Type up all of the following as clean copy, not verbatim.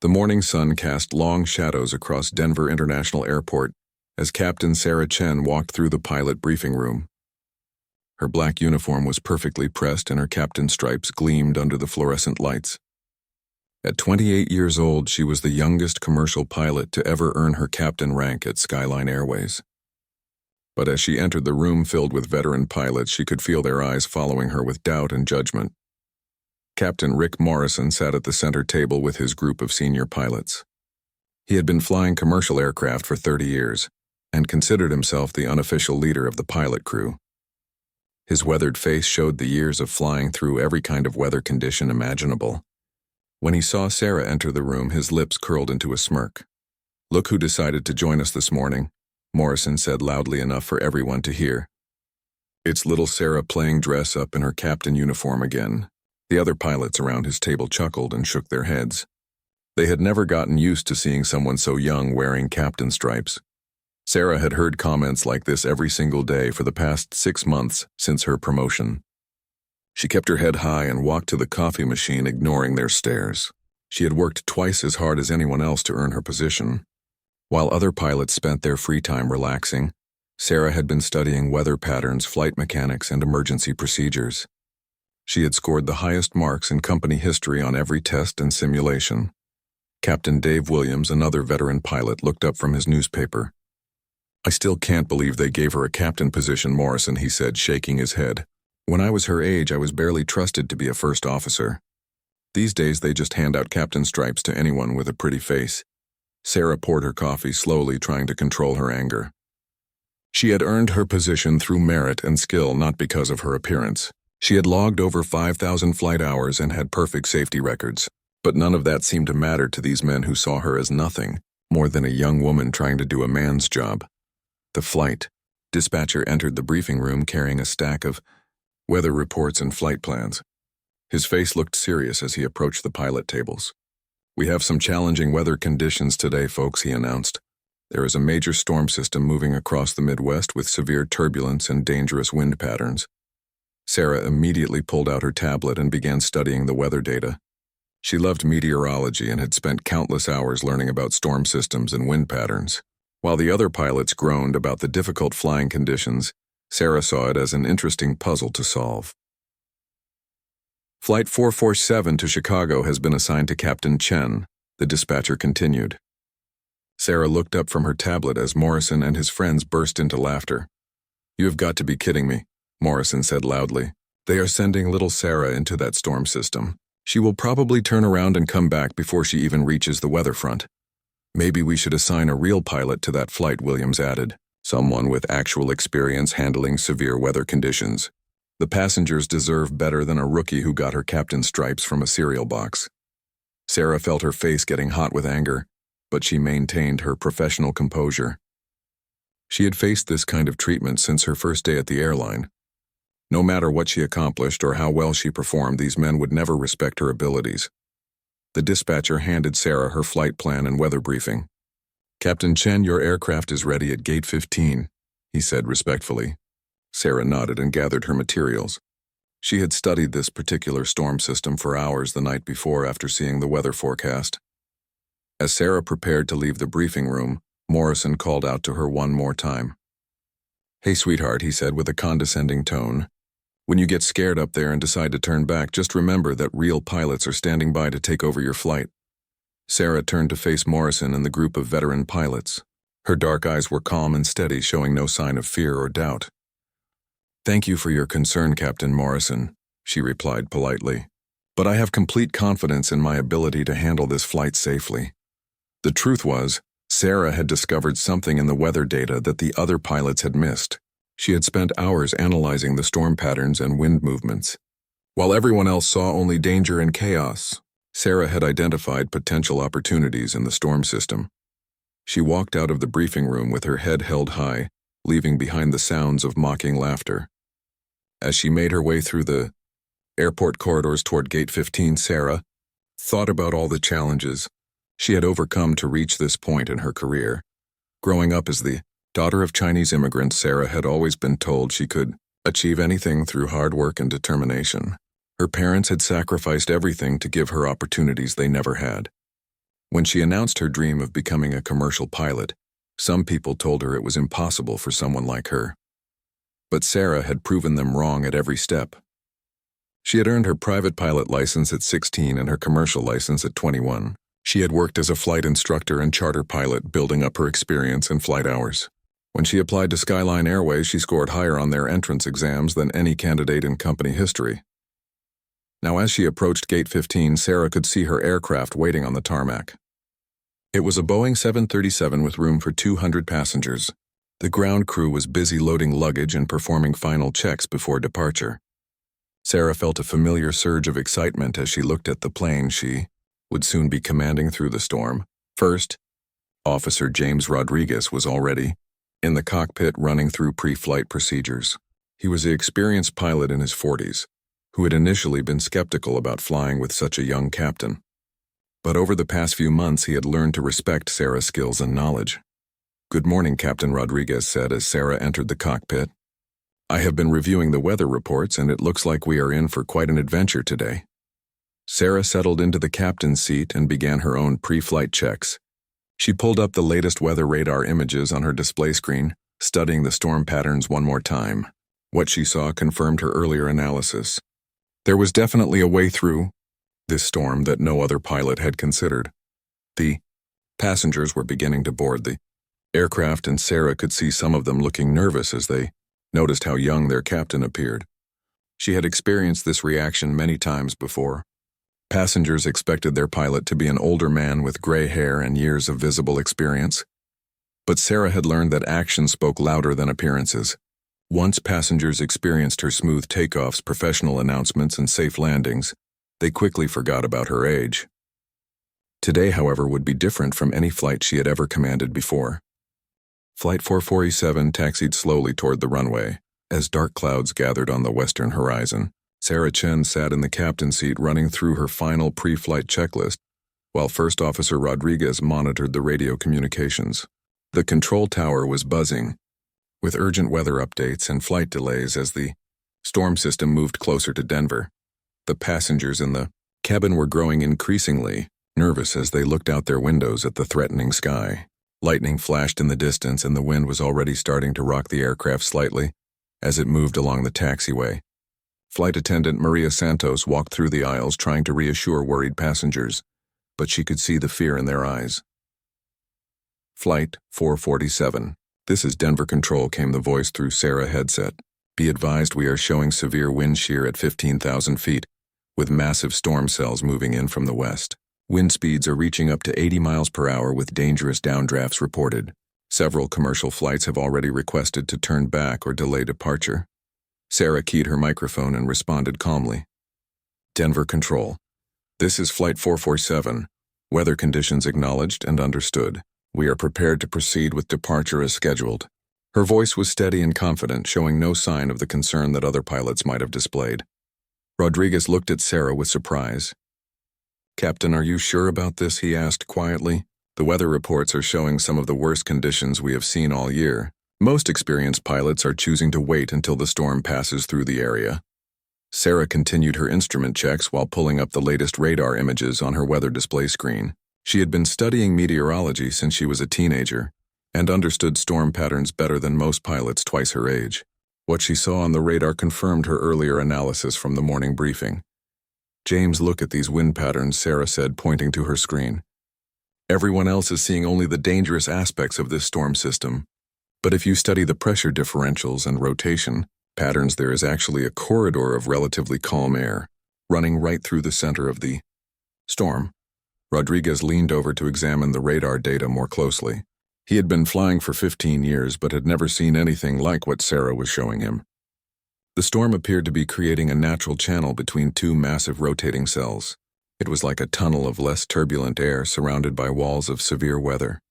The morning sun cast long shadows across Denver International Airport as Captain Sarah Chen walked through the pilot briefing room. Her black uniform was perfectly pressed and her captain's stripes gleamed under the fluorescent lights. At 28 years old, she was the youngest commercial pilot to ever earn her captain rank at Skyline Airways. But as she entered the room filled with veteran pilots, she could feel their eyes following her with doubt and judgment. Captain Rick Morrison sat at the center table with his group of senior pilots. He had been flying commercial aircraft for 30 years and considered himself the unofficial leader of the pilot crew. His weathered face showed the years of flying through every kind of weather condition imaginable. When he saw Sarah enter the room, his lips curled into a smirk. "Look who decided to join us this morning," Morrison said loudly enough for everyone to hear. "It's little Sarah playing dress up in her captain uniform again." The other pilots around his table chuckled and shook their heads. They had never gotten used to seeing someone so young wearing captain stripes. Sarah had heard comments like this every single day for the past 6 months since her promotion. She kept her head high and walked to the coffee machine, ignoring their stares. She had worked twice as hard as anyone else to earn her position. While other pilots spent their free time relaxing, Sarah had been studying weather patterns, flight mechanics, and emergency procedures. She had scored the highest marks in company history on every test and simulation. Captain Dave Williams, another veteran pilot, looked up from his newspaper. "I still can't believe they gave her a captain position, Morrison," he said, shaking his head. "When I was her age, I was barely trusted to be a first officer. These days, they just hand out captain stripes to anyone with a pretty face." Sarah poured her coffee slowly, trying to control her anger. She had earned her position through merit and skill, not because of her appearance. She had logged over 5,000 flight hours and had perfect safety records. But none of that seemed to matter to these men who saw her as nothing more than a young woman trying to do a man's job. The flight dispatcher entered the briefing room carrying a stack of weather reports and flight plans. His face looked serious as he approached the pilot tables. "We have some challenging weather conditions today, folks," he announced. "There is a major storm system moving across the Midwest with severe turbulence and dangerous wind patterns." Sarah immediately pulled out her tablet and began studying the weather data. She loved meteorology and had spent countless hours learning about storm systems and wind patterns. While the other pilots groaned about the difficult flying conditions, Sarah saw it as an interesting puzzle to solve. "Flight 447 to Chicago has been assigned to Captain Chen," the dispatcher continued. Sarah looked up from her tablet as Morrison and his friends burst into laughter. "You have got to be kidding me," Morrison said loudly. "They are sending little Sarah into that storm system. She will probably turn around and come back before she even reaches the weather front." "Maybe we should assign a real pilot to that flight," Williams added. "Someone with actual experience handling severe weather conditions. The passengers deserve better than a rookie who got her captain's stripes from a cereal box." Sarah felt her face getting hot with anger, but she maintained her professional composure. She had faced this kind of treatment since her first day at the airline. No matter what she accomplished or how well she performed, these men would never respect her abilities. The dispatcher handed Sarah her flight plan and weather briefing. "Captain Chen, your aircraft is ready at Gate 15, he said respectfully. Sarah nodded and gathered her materials. She had studied this particular storm system for hours the night before after seeing the weather forecast. As Sarah prepared to leave the briefing room, Morrison called out to her one more time. "Hey, sweetheart," he said with a condescending tone. "When you get scared up there and decide to turn back, just remember that real pilots are standing by to take over your flight." Sarah turned to face Morrison and the group of veteran pilots. Her dark eyes were calm and steady, showing no sign of fear or doubt. "Thank you for your concern, Captain Morrison," she replied politely. "But I have complete confidence in my ability to handle this flight safely." The truth was, Sarah had discovered something in the weather data that the other pilots had missed. She had spent hours analyzing the storm patterns and wind movements. While everyone else saw only danger and chaos, Sarah had identified potential opportunities in the storm system. She walked out of the briefing room with her head held high, leaving behind the sounds of mocking laughter. As she made her way through the airport corridors toward Gate 15, Sarah thought about all the challenges she had overcome to reach this point in her career. Growing up as the daughter of Chinese immigrants, Sarah had always been told she could achieve anything through hard work and determination. Her parents had sacrificed everything to give her opportunities they never had. When she announced her dream of becoming a commercial pilot, some people told her it was impossible for someone like her. But Sarah had proven them wrong at every step. She had earned her private pilot license at 16 and her commercial license at 21. She had worked as a flight instructor and charter pilot, building up her experience and flight hours. When she applied to Skyline Airways, she scored higher on their entrance exams than any candidate in company history. Now, as she approached Gate 15, Sarah could see her aircraft waiting on the tarmac. It was a Boeing 737 with room for 200 passengers. The ground crew was busy loading luggage and performing final checks before departure. Sarah felt a familiar surge of excitement as she looked at the plane she would soon be commanding through the storm. First, Officer James Rodriguez was already in the cockpit running through pre-flight procedures. He was the experienced pilot in his 40s, who had initially been skeptical about flying with such a young captain. But over the past few months, he had learned to respect Sarah's skills and knowledge. "Good morning," Captain Rodriguez said as Sarah entered the cockpit. "I have been reviewing the weather reports, and it looks like we are in for quite an adventure today." Sarah settled into the captain's seat and began her own pre-flight checks. She pulled up the latest weather radar images on her display screen, studying the storm patterns one more time. What she saw confirmed her earlier analysis. There was definitely a way through this storm that no other pilot had considered. The passengers were beginning to board the aircraft, and Sarah could see some of them looking nervous as they noticed how young their captain appeared. She had experienced this reaction many times before. Passengers expected their pilot to be an older man with gray hair and years of visible experience. But Sarah had learned that action spoke louder than appearances. Once passengers experienced her smooth takeoffs, professional announcements, and safe landings, they quickly forgot about her age. Today, however, would be different from any flight she had ever commanded before. Flight 447 taxied slowly toward the runway. As dark clouds gathered on the western horizon, Sarah Chen sat in the captain's seat running through her final pre-flight checklist, while First Officer Rodriguez monitored the radio communications. The control tower was buzzing, with urgent weather updates and flight delays as the storm system moved closer to Denver. The passengers in the cabin were growing increasingly nervous as they looked out their windows at the threatening sky. Lightning flashed in the distance, and the wind was already starting to rock the aircraft slightly as it moved along the taxiway. Flight attendant Maria Santos walked through the aisles trying to reassure worried passengers, but she could see the fear in their eyes. "Flight 447. This is Denver Control," came the voice through Sarah's headset. "Be advised, we are showing severe wind shear at 15,000 feet, with massive storm cells moving in from the west. Wind speeds are reaching up to 80 miles per hour with dangerous downdrafts reported. Several commercial flights have already requested to turn back or delay departure." Sarah keyed her microphone and responded calmly. "Denver Control. This is Flight 447. Weather conditions acknowledged and understood. We are prepared to proceed with departure as scheduled." Her voice was steady and confident, showing no sign of the concern that other pilots might have displayed. Rodriguez looked at Sarah with surprise. "Captain, are you sure about this?" he asked quietly. "The weather reports are showing some of the worst conditions we have seen all year. Most experienced pilots are choosing to wait until the storm passes through the area." Sarah continued her instrument checks while pulling up the latest radar images on her weather display screen. She had been studying meteorology since she was a teenager and understood storm patterns better than most pilots twice her age. What she saw on the radar confirmed her earlier analysis from the morning briefing. "James, look at these wind patterns," Sarah said, pointing to her screen. "Everyone else is seeing only the dangerous aspects of this storm system. But if you study the pressure differentials and rotation patterns, there is actually a corridor of relatively calm air running right through the center of the storm." Rodriguez leaned over to examine the radar data more closely. He had been flying for 15 years but had never seen anything like what Sarah was showing him. The storm appeared to be creating a natural channel between two massive rotating cells. It was like a tunnel of less turbulent air surrounded by walls of severe weather.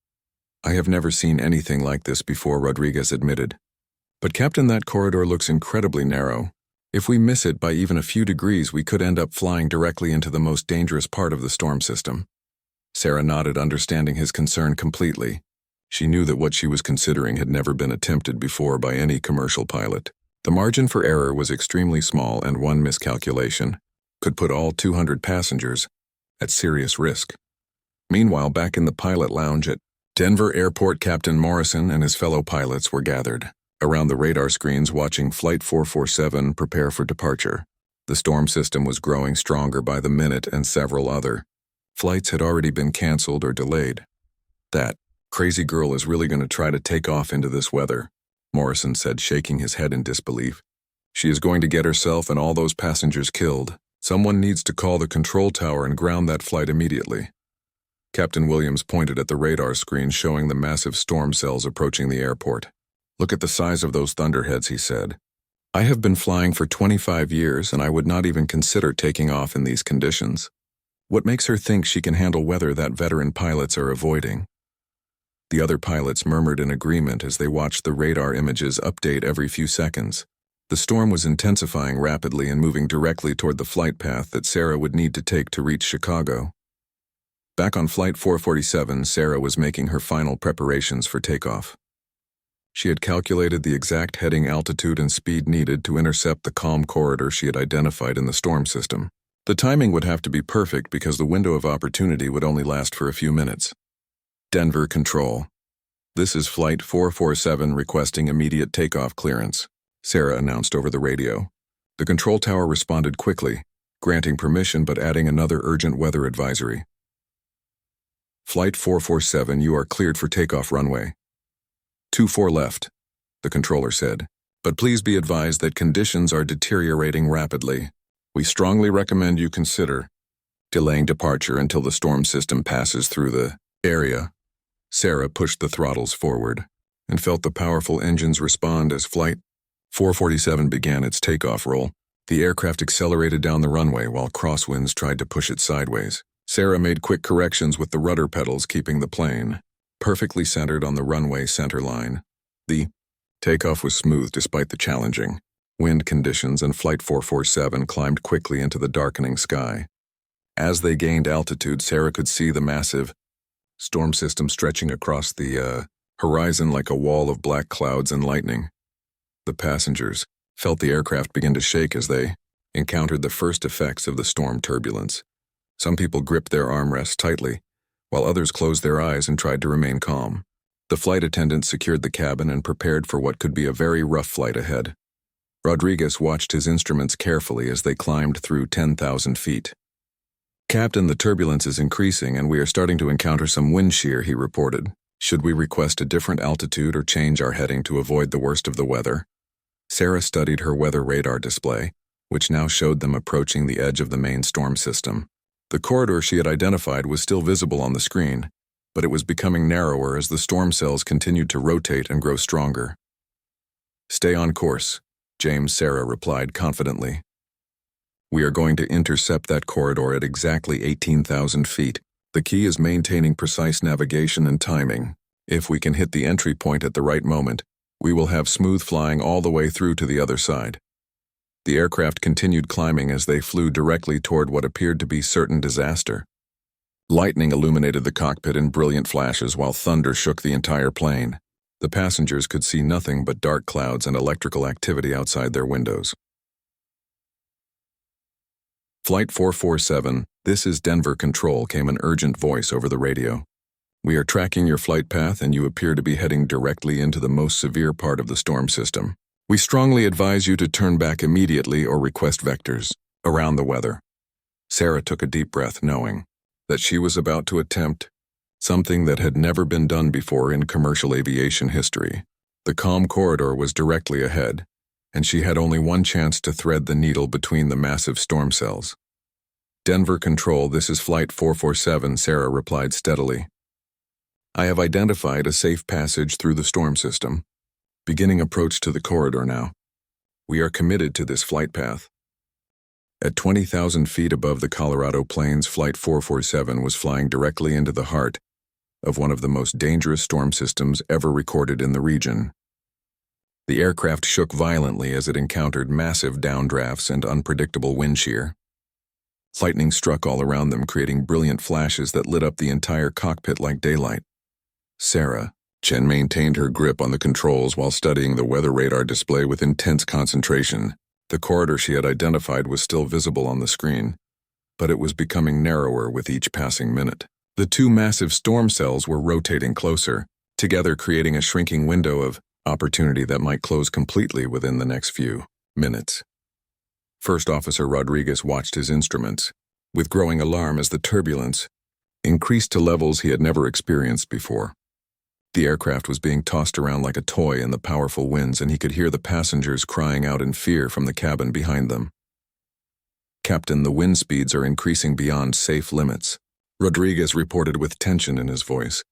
"I have never seen anything like this before," Rodriguez admitted. "But Captain, that corridor looks incredibly narrow. If we miss it by even a few degrees, we could end up flying directly into the most dangerous part of the storm system." Sarah nodded, understanding his concern completely. She knew that what she was considering had never been attempted before by any commercial pilot. The margin for error was extremely small, and one miscalculation could put all 200 passengers at serious risk. Meanwhile, back in the pilot lounge at Denver Airport, Captain Morrison and his fellow pilots were gathered around the radar screens watching Flight 447 prepare for departure. The storm system was growing stronger by the minute, and several other flights had already been canceled or delayed. "That crazy girl is really going to try to take off into this weather," Morrison said, shaking his head in disbelief. "She is going to get herself and all those passengers killed. Someone needs to call the control tower and ground that flight immediately." Captain Williams pointed at the radar screen showing the massive storm cells approaching the airport. "Look at the size of those thunderheads," he said. "I have been flying for 25 years, and I would not even consider taking off in these conditions. What makes her think she can handle weather that veteran pilots are avoiding?" The other pilots murmured in agreement as they watched the radar images update every few seconds. The storm was intensifying rapidly and moving directly toward the flight path that Sarah would need to take to reach Chicago. Back on Flight 447, Sarah was making her final preparations for takeoff. She had calculated the exact heading altitude and speed needed to intercept the calm corridor she had identified in the storm system. The timing would have to be perfect because the window of opportunity would only last for a few minutes. "Denver Control. This is Flight 447 requesting immediate takeoff clearance," Sarah announced over the radio. The control tower responded quickly, granting permission but adding another urgent weather advisory. "Flight 447, you are cleared for takeoff runway 24 left," the controller said. "But please be advised that conditions are deteriorating rapidly. We strongly recommend you consider delaying departure until the storm system passes through the area." Sarah pushed the throttles forward and felt the powerful engines respond as Flight 447 began its takeoff roll. The aircraft accelerated down the runway while crosswinds tried to push it sideways. Sarah made quick corrections with the rudder pedals, keeping the plane perfectly centered on the runway center line. The takeoff was smooth despite the challenging wind conditions, and Flight 447 climbed quickly into the darkening sky. As they gained altitude, Sarah could see the massive storm system stretching across the horizon like a wall of black clouds and lightning. The passengers felt the aircraft begin to shake as they encountered the first effects of the storm turbulence. Some people gripped their armrests tightly, while others closed their eyes and tried to remain calm. The flight attendant secured the cabin and prepared for what could be a very rough flight ahead. Rodriguez watched his instruments carefully as they climbed through 10,000 feet. "Captain, the turbulence is increasing and we are starting to encounter some wind shear," he reported. "Should we request a different altitude or change our heading to avoid the worst of the weather?" Sarah studied her weather radar display, which now showed them approaching the edge of the main storm system. The corridor she had identified was still visible on the screen, but it was becoming narrower as the storm cells continued to rotate and grow stronger. "Stay on course," James Sarah replied confidently. "We are going to intercept that corridor at exactly 18,000 feet. The key is maintaining precise navigation and timing. If we can hit the entry point at the right moment, we will have smooth flying all the way through to the other side." The aircraft continued climbing as they flew directly toward what appeared to be certain disaster. Lightning illuminated the cockpit in brilliant flashes while thunder shook the entire plane. The passengers could see nothing but dark clouds and electrical activity outside their windows. "Flight 447, this is Denver Control," came an urgent voice over the radio. "We are tracking your flight path and you appear to be heading directly into the most severe part of the storm system. We strongly advise you to turn back immediately or request vectors around the weather." Sarah took a deep breath, knowing that she was about to attempt something that had never been done before in commercial aviation history. The calm corridor was directly ahead, and she had only one chance to thread the needle between the massive storm cells. "Denver Control, this is Flight 447, Sarah replied steadily. "I have identified a safe passage through the storm system. Beginning approach to the corridor now. We are committed to this flight path." At 20,000 feet above the Colorado Plains, Flight 447 was flying directly into the heart of one of the most dangerous storm systems ever recorded in the region. The aircraft shook violently as it encountered massive downdrafts and unpredictable wind shear. Lightning struck all around them, creating brilliant flashes that lit up the entire cockpit like daylight. Sarah Chen maintained her grip on the controls while studying the weather radar display with intense concentration. The corridor she had identified was still visible on the screen, but it was becoming narrower with each passing minute. The two massive storm cells were rotating closer, together creating a shrinking window of opportunity that might close completely within the next few minutes. First Officer Rodriguez watched his instruments, with growing alarm as the turbulence increased to levels he had never experienced before. The aircraft was being tossed around like a toy in the powerful winds, and he could hear the passengers crying out in fear from the cabin behind them. "Captain, the wind speeds are increasing beyond safe limits," Rodriguez reported with tension in his voice.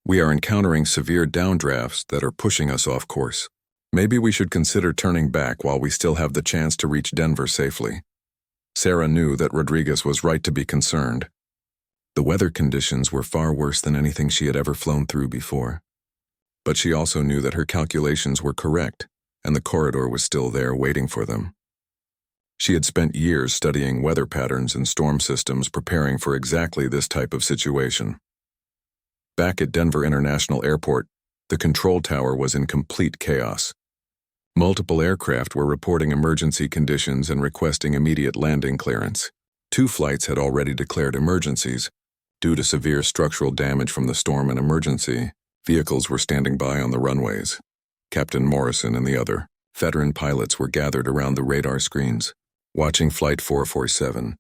"We are encountering severe downdrafts that are pushing us off course. Maybe we should consider turning back while we still have the chance to reach Denver safely." Sarah knew that Rodriguez was right to be concerned. The weather conditions were far worse than anything she had ever flown through before. But she also knew that her calculations were correct, and the corridor was still there waiting for them. She had spent years studying weather patterns and storm systems, preparing for exactly this type of situation. Back at Denver International Airport, the control tower was in complete chaos. Multiple aircraft were reporting emergency conditions and requesting immediate landing clearance. 2 flights had already declared emergencies. Due to severe structural damage from the storm and emergency, vehicles were standing by on the runways. Captain Morrison and the other veteran pilots were gathered around the radar screens, watching Flight 447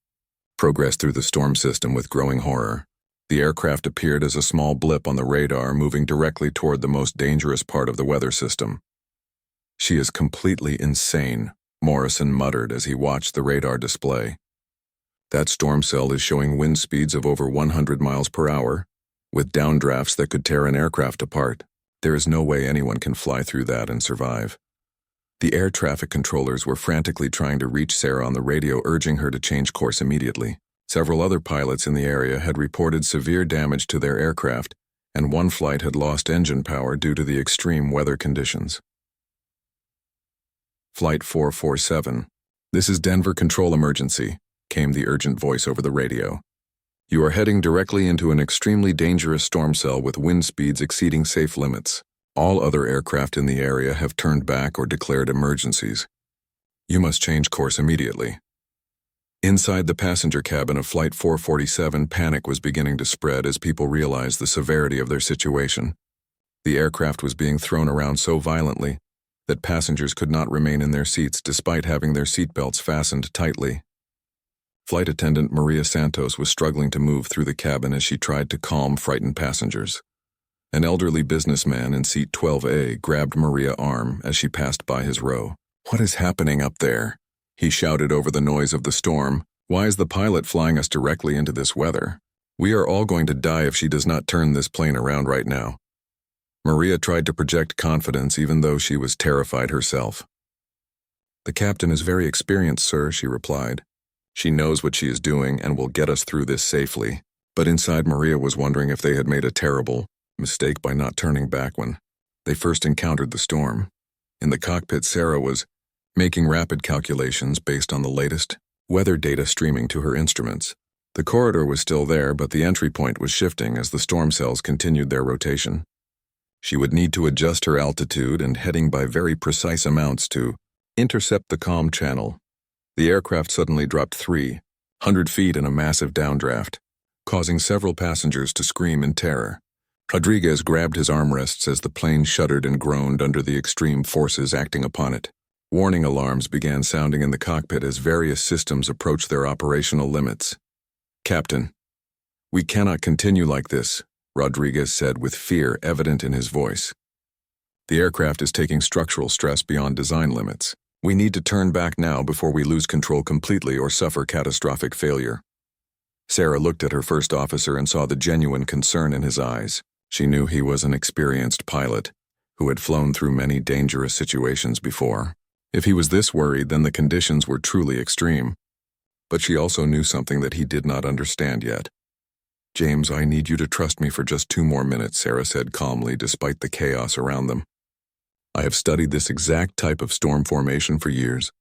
progress through the storm system with growing horror. The aircraft appeared as a small blip on the radar, moving directly toward the most dangerous part of the weather system. "She is completely insane," Morrison muttered as he watched the radar display. "That storm cell is showing wind speeds of over 100 miles per hour, with downdrafts that could tear an aircraft apart. There is no way anyone can fly through that and survive." The air traffic controllers were frantically trying to reach Sarah on the radio, urging her to change course immediately. Several other pilots in the area had reported severe damage to their aircraft, and one flight had lost engine power due to the extreme weather conditions. "Flight 447, this is Denver Control Emergency," came the urgent voice over the radio. "You are heading directly into an extremely dangerous storm cell with wind speeds exceeding safe limits. All other aircraft in the area have turned back or declared emergencies. You must change course immediately." Inside the passenger cabin of Flight 447, panic was beginning to spread as people realized the severity of their situation. The aircraft was being thrown around so violently that passengers could not remain in their seats despite having their seatbelts fastened tightly. Flight attendant Maria Santos was struggling to move through the cabin as she tried to calm frightened passengers. An elderly businessman in seat 12A grabbed Maria's arm as she passed by his row. "What is happening up there?" he shouted over the noise of the storm. "Why is the pilot flying us directly into this weather? We are all going to die if she does not turn this plane around right now." Maria tried to project confidence even though she was terrified herself. "The captain is very experienced, sir," she replied. "She knows what she is doing and will get us through this safely." But inside, Maria was wondering if they had made a terrible mistake by not turning back when they first encountered the storm. In the cockpit, Sarah was making rapid calculations based on the latest weather data streaming to her instruments. The corridor was still there, but the entry point was shifting as the storm cells continued their rotation. She would need to adjust her altitude and heading by very precise amounts to intercept the calm channel. The aircraft suddenly dropped 300 feet in a massive downdraft, causing several passengers to scream in terror. Rodriguez grabbed his armrests as the plane shuddered and groaned under the extreme forces acting upon it. Warning alarms began sounding in the cockpit as various systems approached their operational limits. "Captain, we cannot continue like this," Rodriguez said with fear evident in his voice. "The aircraft is taking structural stress beyond design limits. We need to turn back now before we lose control completely or suffer catastrophic failure." Sarah looked at her first officer and saw the genuine concern in his eyes. She knew he was an experienced pilot who had flown through many dangerous situations before. If he was this worried, then the conditions were truly extreme. But she also knew something that he did not understand yet. "James, I need you to trust me for just 2 more minutes," Sarah said calmly despite the chaos around them. "I have studied this exact type of storm formation for years.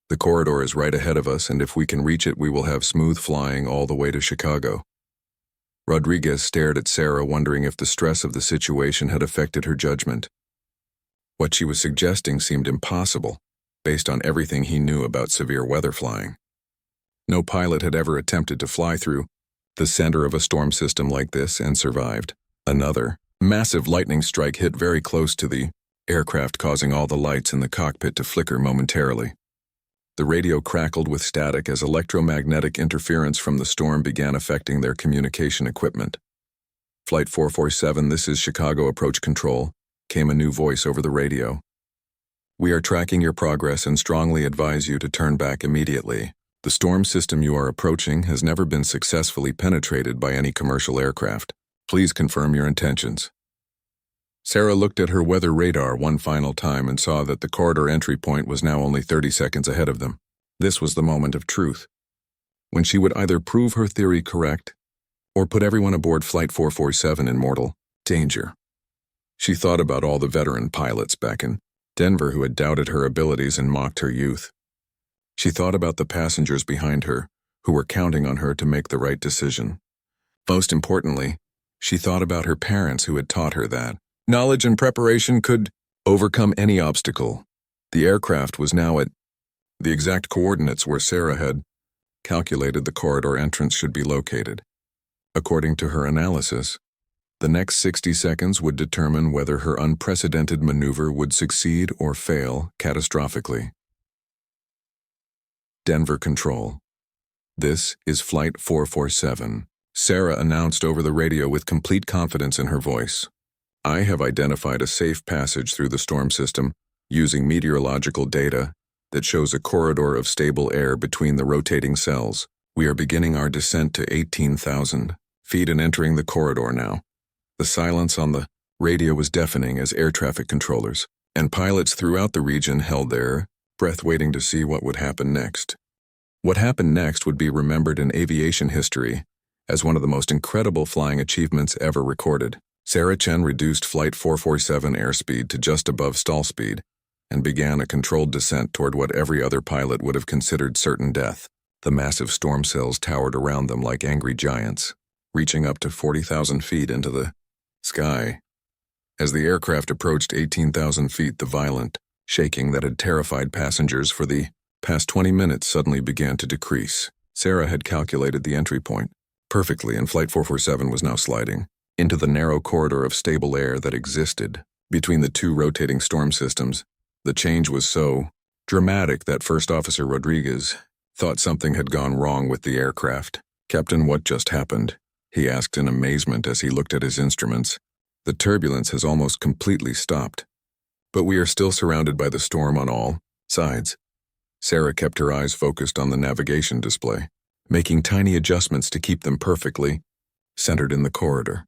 The corridor is right ahead of us, and if we can reach it, we will have smooth flying all the way to Chicago." Rodriguez stared at Sarah, wondering if the stress of the situation had affected her judgment. What she was suggesting seemed impossible, based on everything he knew about severe weather flying. No pilot had ever attempted to fly through the center of a storm system like this and survived. Another massive lightning strike hit very close to the aircraft, causing all the lights in the cockpit to flicker momentarily. The radio crackled with static as electromagnetic interference from the storm began affecting their communication equipment. Flight 447, this is Chicago Approach Control, came a new voice over the radio. We are tracking your progress and strongly advise you to turn back immediately. The storm system you are approaching has never been successfully penetrated by any commercial aircraft. Please confirm your intentions. Sarah looked at her weather radar one final time and saw that the corridor entry point was now only 30 seconds ahead of them. This was the moment of truth, when she would either prove her theory correct or put everyone aboard Flight 447 in mortal danger. She thought about all the veteran pilots back in Denver who had doubted her abilities and mocked her youth. She thought about the passengers behind her who were counting on her to make the right decision. Most importantly, she thought about her parents who had taught her that knowledge and preparation could overcome any obstacle. The aircraft was now at the exact coordinates where Sarah had calculated the corridor entrance should be located. According to her analysis, the next 60 seconds would determine whether her unprecedented maneuver would succeed or fail catastrophically. Denver Control. This is Flight 447. Sarah announced over the radio with complete confidence in her voice. I have identified a safe passage through the storm system using meteorological data that shows a corridor of stable air between the rotating cells. We are beginning our descent to 18,000 feet and entering the corridor now. The silence on the radio was deafening as air traffic controllers and pilots throughout the region held their breath waiting to see what would happen next. What happened next would be remembered in aviation history as one of the most incredible flying achievements ever recorded. Sarah Chen reduced Flight 447 airspeed to just above stall speed and began a controlled descent toward what every other pilot would have considered certain death. The massive storm cells towered around them like angry giants, reaching up to 40,000 feet into the sky. As the aircraft approached 18,000 feet, the violent shaking that had terrified passengers for the past 20 minutes suddenly began to decrease. Sarah had calculated the entry point perfectly, and Flight 447 was now sliding into the narrow corridor of stable air that existed between the two rotating storm systems. The change was so dramatic that First Officer Rodriguez thought something had gone wrong with the aircraft. Captain, what just happened? He asked in amazement as he looked at his instruments. The turbulence has almost completely stopped, but we are still surrounded by the storm on all sides. Sarah kept her eyes focused on the navigation display, making tiny adjustments to keep them perfectly centered in the corridor.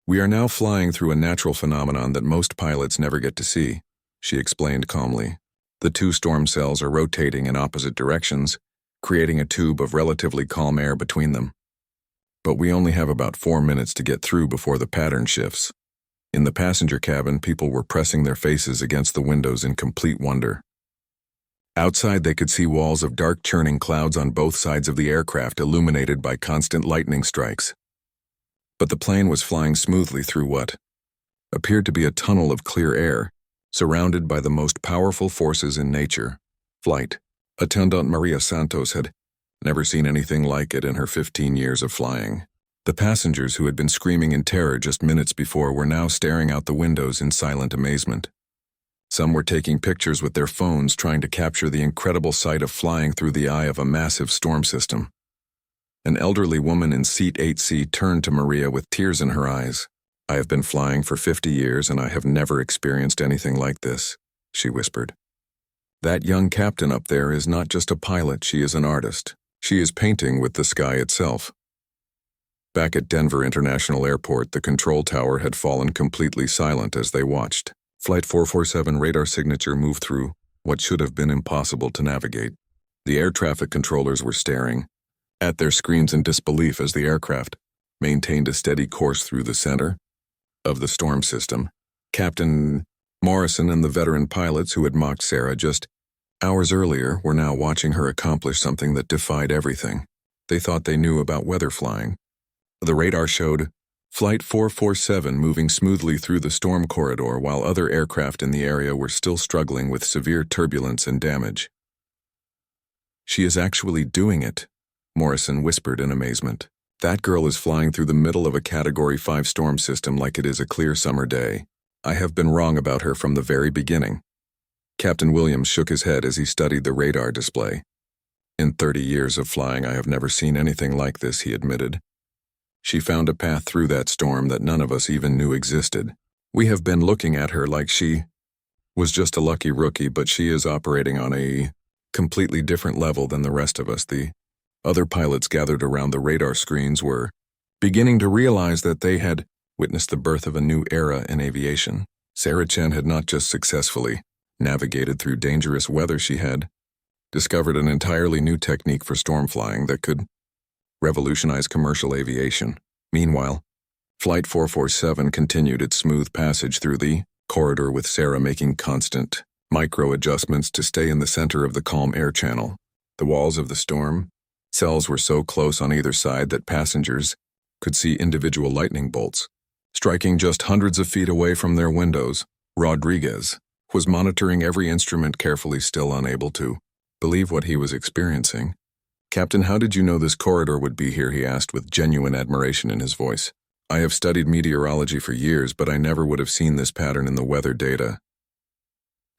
We are now flying through a natural phenomenon that most pilots never get to see, she explained calmly. The two storm cells are rotating in opposite directions, creating a tube of relatively calm air between them. But we only have about 4 minutes to get through before the pattern shifts. In the passenger cabin, people were pressing their faces against the windows in complete wonder. Outside, they could see walls of dark churning clouds on both sides of the aircraft illuminated by constant lightning strikes. But the plane was flying smoothly through what appeared to be a tunnel of clear air, surrounded by the most powerful forces in nature. Flight attendant Maria Santos had never seen anything like it in her 15 years of flying. The passengers who had been screaming in terror just minutes before were now staring out the windows in silent amazement. Some were taking pictures with their phones, trying to capture the incredible sight of flying through the eye of a massive storm system. An elderly woman in seat 8C turned to Maria with tears in her eyes. I have been flying for 50 years and I have never experienced anything like this, she whispered. That young captain up there is not just a pilot, she is an artist. She is painting with the sky itself. Back at Denver International Airport, the control tower had fallen completely silent as they watched Flight 447 radar signature move through what should have been impossible to navigate. The air traffic controllers were staring at their screens in disbelief as the aircraft maintained a steady course through the center of the storm system. Captain Morrison and the veteran pilots who had mocked Sarah just hours earlier were now watching her accomplish something that defied everything they thought they knew about weather flying. The radar showed Flight 447 moving smoothly through the storm corridor while other aircraft in the area were still struggling with severe turbulence and damage. She is actually doing it, Morrison whispered in amazement. That girl is flying through the middle of a Category 5 storm system like it is a clear summer day. I have been wrong about her from the very beginning." Captain Williams shook his head as he studied the radar display. "In 30 years of flying, I have never seen anything like this," he admitted. "She found a path through that storm that none of us even knew existed. We have been looking at her like she was just a lucky rookie, but she is operating on a completely different level than the rest of us." The other pilots gathered around the radar screens were beginning to realize that they had witnessed the birth of a new era in aviation. Sarah Chen had not just successfully navigated through dangerous weather, she had discovered an entirely new technique for storm flying that could revolutionize commercial aviation. Meanwhile, Flight 447 continued its smooth passage through the corridor, with Sarah making constant micro-adjustments to stay in the center of the calm air channel. The walls of the storm cells were so close on either side that passengers could see individual lightning bolts striking just hundreds of feet away from their windows. Rodriguez was monitoring every instrument carefully, still unable to believe what he was experiencing. "Captain, how did you know this corridor would be here?" he asked with genuine admiration in his voice. "I have studied meteorology for years, but I never would have seen this pattern in the weather data."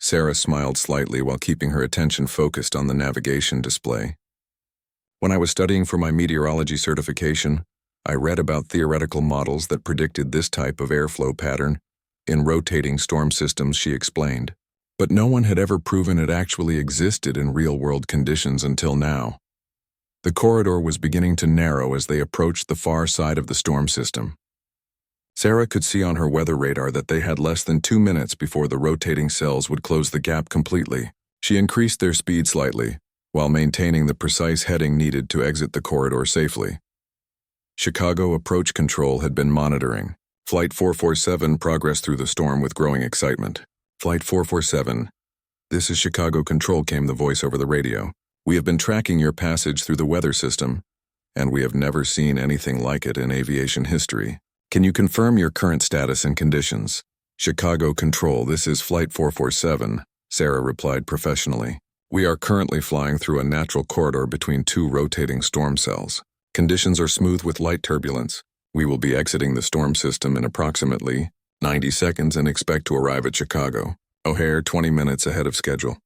Sarah smiled slightly while keeping her attention focused on the navigation display. "When I was studying for my meteorology certification, I read about theoretical models that predicted this type of airflow pattern in rotating storm systems," she explained. "But no one had ever proven it actually existed in real-world conditions until now." The corridor was beginning to narrow as they approached the far side of the storm system. Sarah could see on her weather radar that they had less than 2 minutes before the rotating cells would close the gap completely. She increased their speed slightly, while maintaining the precise heading needed to exit the corridor safely. Chicago Approach Control had been monitoring Flight 447 progress through the storm with growing excitement. "Flight 447, this is Chicago Control," came the voice over the radio. "We have been tracking your passage through the weather system, and we have never seen anything like it in aviation history. Can you confirm your current status and conditions?" "Chicago Control, this is Flight 447, Sarah replied professionally. "We are currently flying through a natural corridor between 2 rotating storm cells. Conditions are smooth with light turbulence. We will be exiting the storm system in approximately 90 seconds and expect to arrive at Chicago O'Hare 20 minutes ahead of schedule."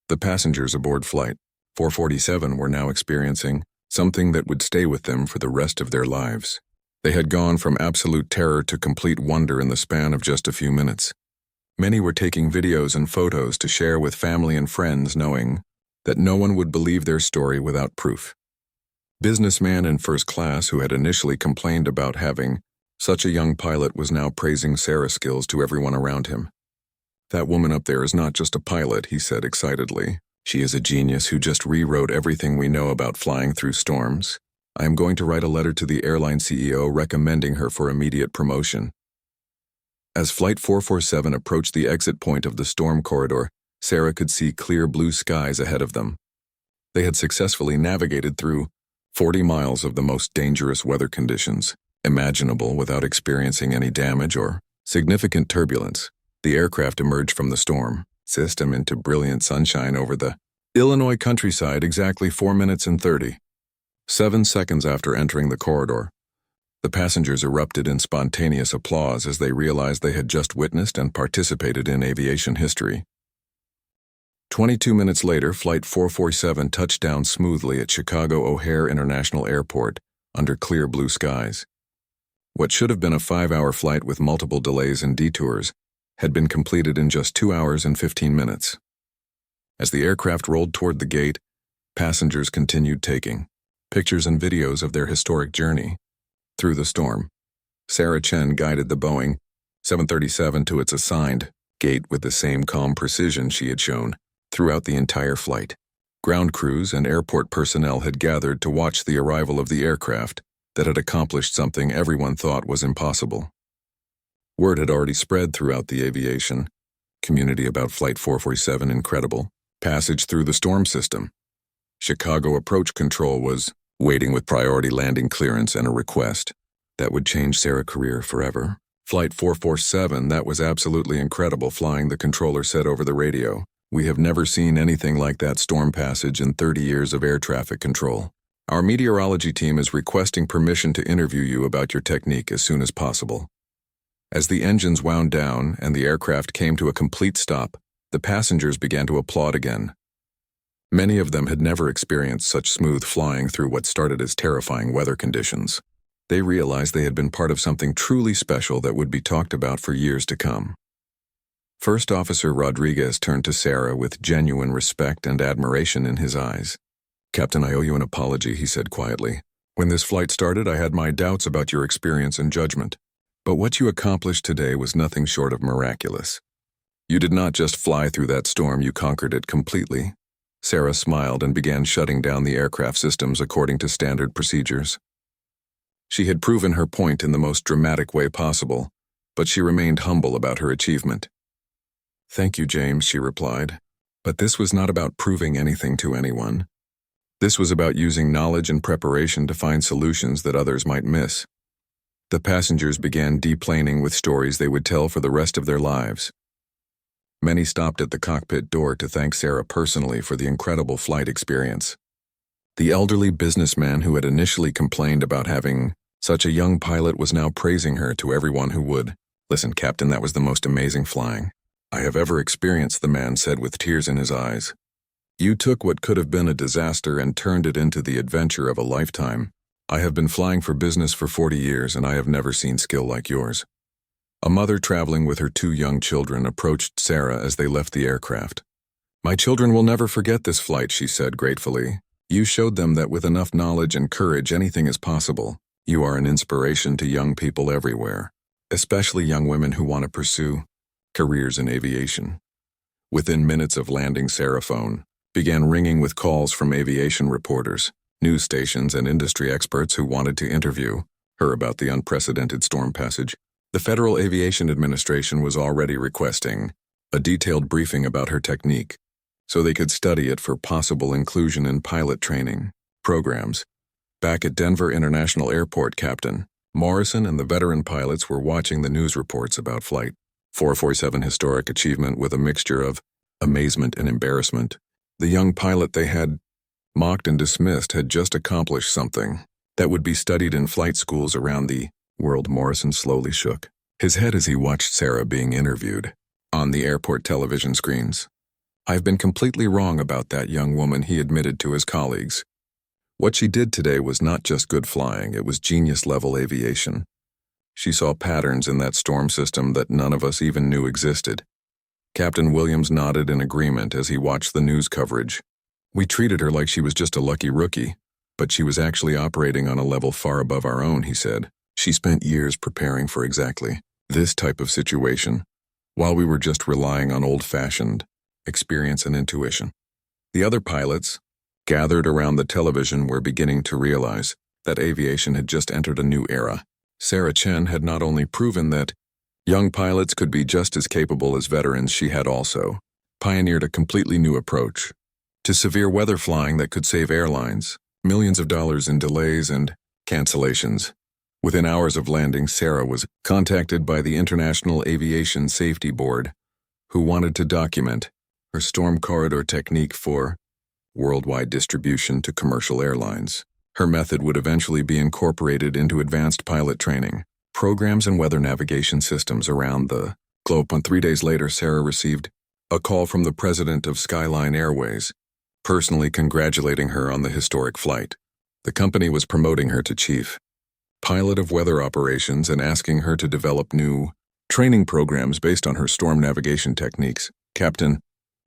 The passengers aboard Flight 447 were now experiencing something that would stay with them for the rest of their lives. They had gone from absolute terror to complete wonder in the span of just a few minutes. Many were taking videos and photos to share with family and friends, knowing that no one would believe their story without proof. Businessman in first class, who had initially complained about having such a young pilot, was now praising Sarah's skills to everyone around him. "That woman up there is not just a pilot," he said excitedly. "She is a genius who just rewrote everything we know about flying through storms. I am going to write a letter to the airline CEO recommending her for immediate promotion." As Flight 447 approached the exit point of the storm corridor, Sarah could see clear blue skies ahead of them. They had successfully navigated through 40 miles of the most dangerous weather conditions imaginable without experiencing any damage or significant turbulence. The aircraft emerged from the storm system into brilliant sunshine over the Illinois countryside exactly 4 minutes and 37 seconds after entering the corridor. The passengers erupted in spontaneous applause as they realized they had just witnessed and participated in aviation history. 22 minutes later, Flight 447 touched down smoothly at Chicago O'Hare International Airport under clear blue skies. What should have been a 5-hour flight with multiple delays and detours had been completed in just 2 hours and 15 minutes. As the aircraft rolled toward the gate, passengers continued taking pictures and videos of their historic journey through the storm. Sarah Chen guided the Boeing 737 to its assigned gate with the same calm precision she had shown throughout the entire flight. Ground crews and airport personnel had gathered to watch the arrival of the aircraft that had accomplished something everyone thought was impossible. Word had already spread throughout the aviation community about Flight 447's incredible passage through the storm system. Chicago Approach Control was waiting with priority landing clearance and a request that would change Sarah's career forever. "Flight 447, that was absolutely incredible flying," the controller said over the radio. "We have never seen anything like that storm passage in 30 years of air traffic control. Our meteorology team is requesting permission to interview you about your technique as soon as possible." As the engines wound down and the aircraft came to a complete stop, the passengers began to applaud again. Many of them had never experienced such smooth flying through what started as terrifying weather conditions. They realized they had been part of something truly special that would be talked about for years to come. First Officer Rodriguez turned to Sarah with genuine respect and admiration in his eyes. "Captain, I owe you an apology," he said quietly. "When this flight started, I had my doubts about your experience and judgment. But what you accomplished today was nothing short of miraculous. You did not just fly through that storm, you conquered it completely." Sarah smiled and began shutting down the aircraft systems according to standard procedures. She had proven her point in the most dramatic way possible, but she remained humble about her achievement. "Thank you, James," she replied. "But this was not about proving anything to anyone. This was about using knowledge and preparation to find solutions that others might miss." The passengers began deplaning with stories they would tell for the rest of their lives. Many stopped at the cockpit door to thank Sarah personally for the incredible flight experience. The elderly businessman who had initially complained about having such a young pilot was now praising her to everyone who would. "Listen, Captain, that was the most amazing flying I have ever experienced," the man said with tears in his eyes. "You took what could have been a disaster and turned it into the adventure of a lifetime. I have been flying for business for 40 years and I have never seen skill like yours." A mother traveling with her 2 young children approached Sarah as they left the aircraft. "My children will never forget this flight," she said gratefully. "You showed them that with enough knowledge and courage anything is possible. You are an inspiration to young people everywhere, especially young women who want to pursue careers in aviation." Within minutes of landing, Sarah's phone began ringing with calls from aviation reporters, news stations, and industry experts who wanted to interview her about the unprecedented storm passage. The Federal Aviation Administration was already requesting a detailed briefing about her technique, so they could study it for possible inclusion in pilot training programs. Back at Denver International Airport, Captain Morrison and the veteran pilots were watching the news reports about Flight 447's historic achievement with a mixture of amazement and embarrassment. The young pilot they had mocked and dismissed had just accomplished something that would be studied in flight schools around the world. Morrison slowly shook his head as he watched Sarah being interviewed on the airport television screens. "I've been completely wrong about that young woman," he admitted to his colleagues. "What she did today was not just good flying, it was genius-level aviation. She saw patterns in that storm system that none of us even knew existed." Captain Williams nodded in agreement as he watched the news coverage. "We treated her like she was just a lucky rookie, but she was actually operating on a level far above our own," he said. "She spent years preparing for exactly this type of situation, while we were just relying on old-fashioned experience and intuition." The other pilots, gathered around the television, were beginning to realize that aviation had just entered a new era. Sarah Chen had not only proven that young pilots could be just as capable as veterans, she had also pioneered a completely new approach to severe weather flying that could save airlines millions of dollars in delays and cancellations. Within hours of landing, Sarah was contacted by the International Aviation Safety Board, who wanted to document her storm corridor technique for worldwide distribution to commercial airlines. Her method would eventually be incorporated into advanced pilot training programs and weather navigation systems around the globe. 3 days later, Sarah received a call from the president of Skyline Airways, personally congratulating her on the historic flight. The company was promoting her to chief pilot of weather operations and asking her to develop new training programs based on her storm navigation techniques. "Captain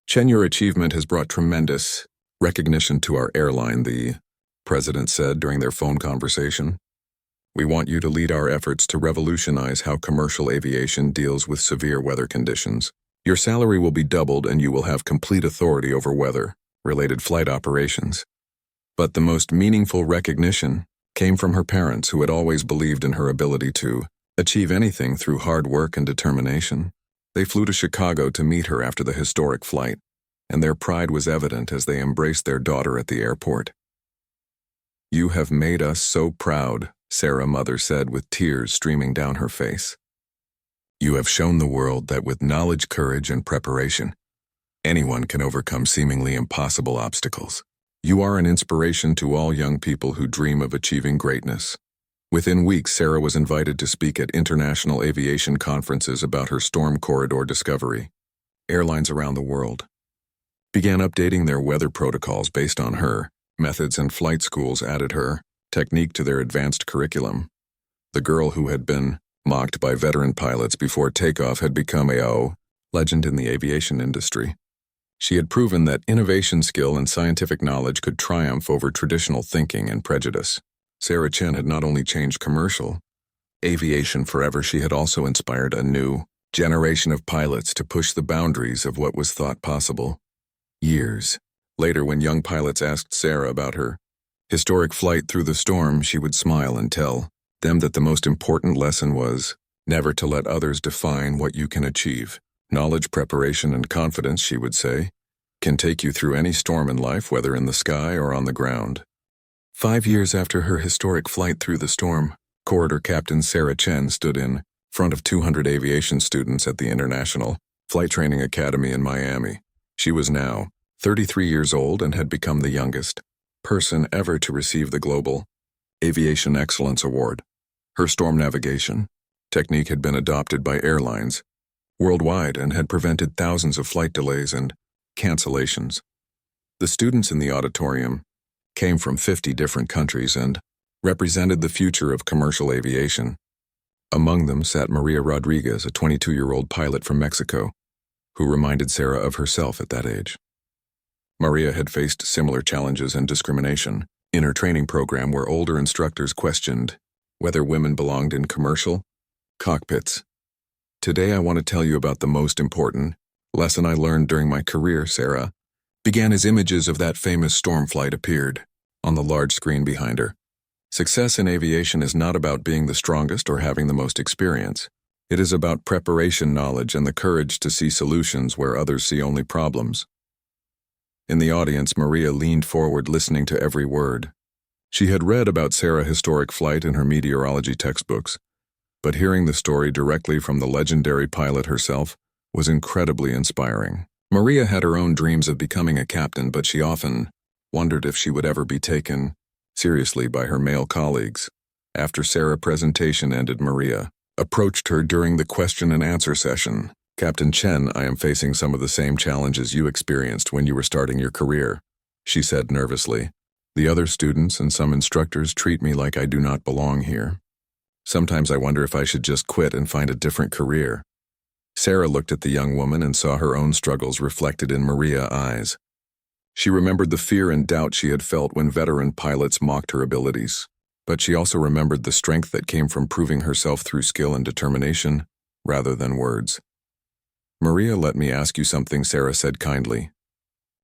Chen, your achievement has brought tremendous recognition to our airline," the president said during their phone conversation. "We want you to lead our efforts to revolutionize how commercial aviation deals with severe weather conditions. Your salary will be doubled and you will have complete authority over weather-related flight operations." But the most meaningful recognition came from her parents, who had always believed in her ability to achieve anything through hard work and determination. They flew to Chicago to meet her after the historic flight, and their pride was evident as they embraced their daughter at the airport. "You have made us so proud," Sarah's mother said with tears streaming down her face. "You have shown the world that with knowledge, courage, and preparation, anyone can overcome seemingly impossible obstacles. You are an inspiration to all young people who dream of achieving greatness. Within weeks, Sarah was invited to speak at international aviation conferences about her storm corridor discovery. Airlines around the world began updating their weather protocols based on her methods, and flight schools added her technique to their advanced curriculum. The girl who had been mocked by veteran pilots before takeoff had become a legend in the aviation industry. She had proven that innovation, skill, and scientific knowledge could triumph over traditional thinking and prejudice. Sarah Chen had not only changed commercial aviation forever, she had also inspired a new generation of pilots to push the boundaries of what was thought possible. Years later, when young pilots asked Sarah about her historic flight through the storm, she would smile and tell them that the most important lesson was never to let others define what you can achieve. Knowledge, preparation, and confidence, she would say, can take you through any storm in life, whether in the sky or on the ground. 5 years after her historic flight through the storm, Corridor Captain Sarah Chen stood in front of 200 aviation students at the International Flight Training Academy in Miami. She was now 33 years old and had become the youngest person ever to receive the Global Aviation Excellence Award. Her storm navigation technique had been adopted by airlines worldwide and had prevented thousands of flight delays and cancellations. The students in the auditorium came from 50 different countries and represented the future of commercial aviation. Among them sat Maria Rodriguez, a 22-year-old pilot from Mexico, who reminded Sarah of herself at that age. Maria had faced similar challenges and discrimination in her training program, where older instructors questioned whether women belonged in commercial cockpits. Today I want to tell you about the most important lesson I learned during my career, Sarah began as images of that famous storm flight appeared on the large screen behind her. Success in aviation is not about being the strongest or having the most experience. It is about preparation, knowledge, and the courage to see solutions where others see only problems. In the audience, Maria leaned forward, listening to every word. She had read about Sarah's historic flight in her meteorology textbooks, but hearing the story directly from the legendary pilot herself was incredibly inspiring. Maria had her own dreams of becoming a captain, but she often wondered if she would ever be taken seriously by her male colleagues. After Sarah's presentation ended, Maria approached her during the question and answer session. "Captain Chen, I am facing some of the same challenges you experienced when you were starting your career," she said nervously. "The other students and some instructors treat me like I do not belong here. Sometimes I wonder if I should just quit and find a different career." Sarah looked at the young woman and saw her own struggles reflected in Maria's eyes. She remembered the fear and doubt she had felt when veteran pilots mocked her abilities, but she also remembered the strength that came from proving herself through skill and determination rather than words. "Maria, let me ask you something," Sarah said kindly.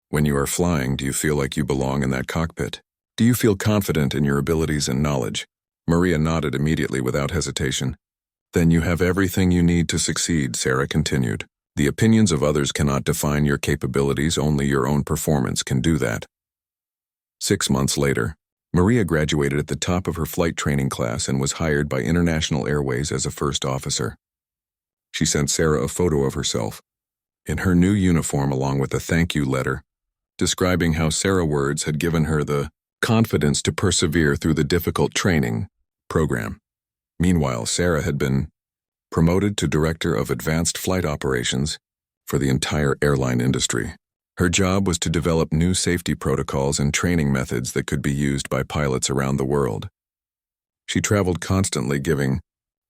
"When you are flying, do you feel like you belong in that cockpit? Do you feel confident in your abilities and knowledge?" Maria nodded immediately without hesitation. "Then you have everything you need to succeed," Sarah continued. "The opinions of others cannot define your capabilities, only your own performance can do that." 6 months later, Maria graduated at the top of her flight training class and was hired by International Airways as a first officer. She sent Sarah a photo of herself in her new uniform along with a thank you letter, describing how Sarah's words had given her the confidence to persevere through the difficult training program. Meanwhile, Sarah had been promoted to Director of Advanced Flight Operations for the entire airline industry. Her job was to develop new safety protocols and training methods that could be used by pilots around the world. She traveled constantly, giving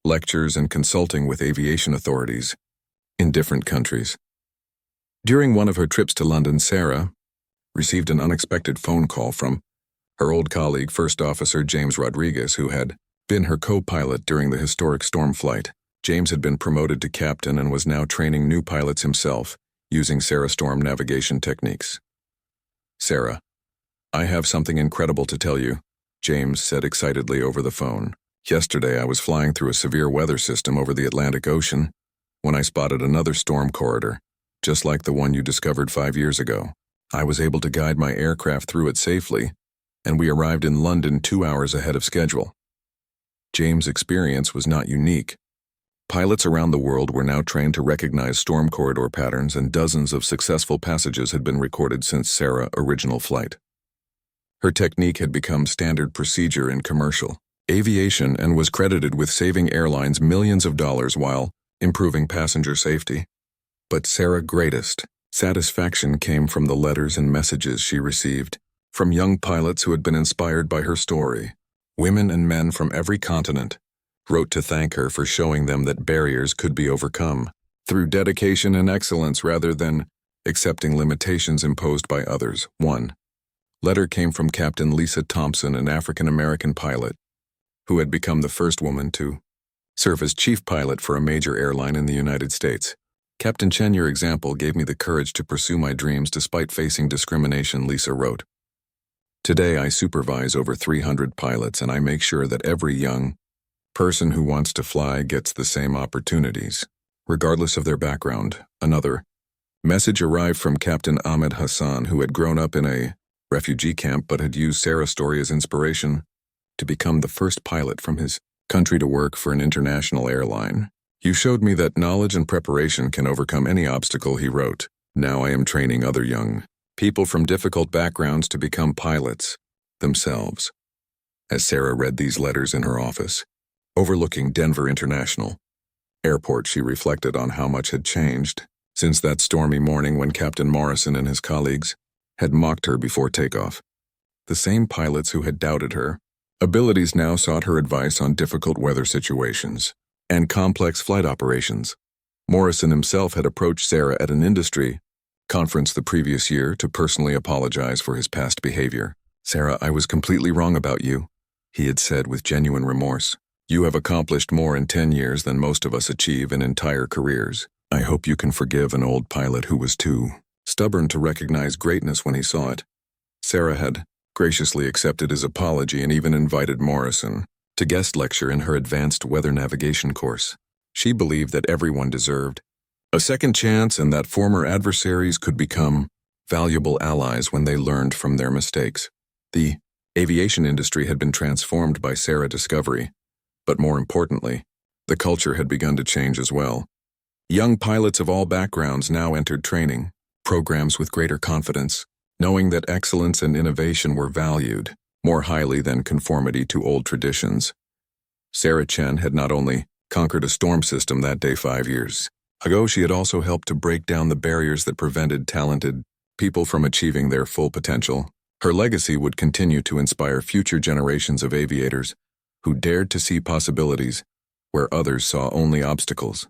lectures and consulting with aviation authorities in different countries. During one of her trips to London, Sarah received an unexpected phone call from her old colleague, First Officer James Rodriguez, who had been her co-pilot during the historic storm flight. James had been promoted to captain and was now training new pilots himself, using Sarah's storm navigation techniques. "Sarah, I have something incredible to tell you," James said excitedly over the phone. "Yesterday I was flying through a severe weather system over the Atlantic Ocean when I spotted another storm corridor, just like the one you discovered 5 years ago. I was able to guide my aircraft through it safely, and we arrived in London 2 hours ahead of schedule." James' experience was not unique. Pilots around the world were now trained to recognize storm corridor patterns, and dozens of successful passages had been recorded since Sarah's original flight. Her technique had become standard procedure in commercial aviation and was credited with saving airlines millions of dollars while improving passenger safety. But Sarah's greatest satisfaction came from the letters and messages she received from young pilots who had been inspired by her story. Women and men from every continent wrote to thank her for showing them that barriers could be overcome through dedication and excellence rather than accepting limitations imposed by others. One letter came from Captain Lisa Thompson, an African-American pilot who had become the first woman to serve as chief pilot for a major airline in the United States. "Captain Chen, your example gave me the courage to pursue my dreams despite facing discrimination," Lisa wrote. "Today I supervise over 300 pilots and I make sure that every young person who wants to fly gets the same opportunities, regardless of their background." Another message arrived from Captain Ahmed Hassan, who had grown up in a refugee camp but had used Sarah's story as inspiration to become the first pilot from his country to work for an international airline. "You showed me that knowledge and preparation can overcome any obstacle," he wrote. "Now I am training other young people from difficult backgrounds to become pilots themselves." As Sarah read these letters in her office, overlooking Denver International Airport, she reflected on how much had changed since that stormy morning when Captain Morrison and his colleagues had mocked her before takeoff. The same pilots who had doubted her abilities now sought her advice on difficult weather situations and complex flight operations. Morrison himself had approached Sarah at an industry conference the previous year to personally apologize for his past behavior. "Sarah, I was completely wrong about you," he had said with genuine remorse. "You have accomplished more in 10 years than most of us achieve in entire careers. I hope you can forgive an old pilot who was too stubborn to recognize greatness when he saw it." Sarah had graciously accepted his apology and even invited Morrison to guest lecture in her advanced weather navigation course. She believed that everyone deserved a second chance and that former adversaries could become valuable allies when they learned from their mistakes. The aviation industry had been transformed by Sarah's discovery, but more importantly, the culture had begun to change as well. Young pilots of all backgrounds now entered training programs with greater confidence, knowing that excellence and innovation were valued more highly than conformity to old traditions. Sarah Chen had not only conquered a storm system that day 5 years ago, she had also helped to break down the barriers that prevented talented people from achieving their full potential. Her legacy would continue to inspire future generations of aviators who dared to see possibilities where others saw only obstacles.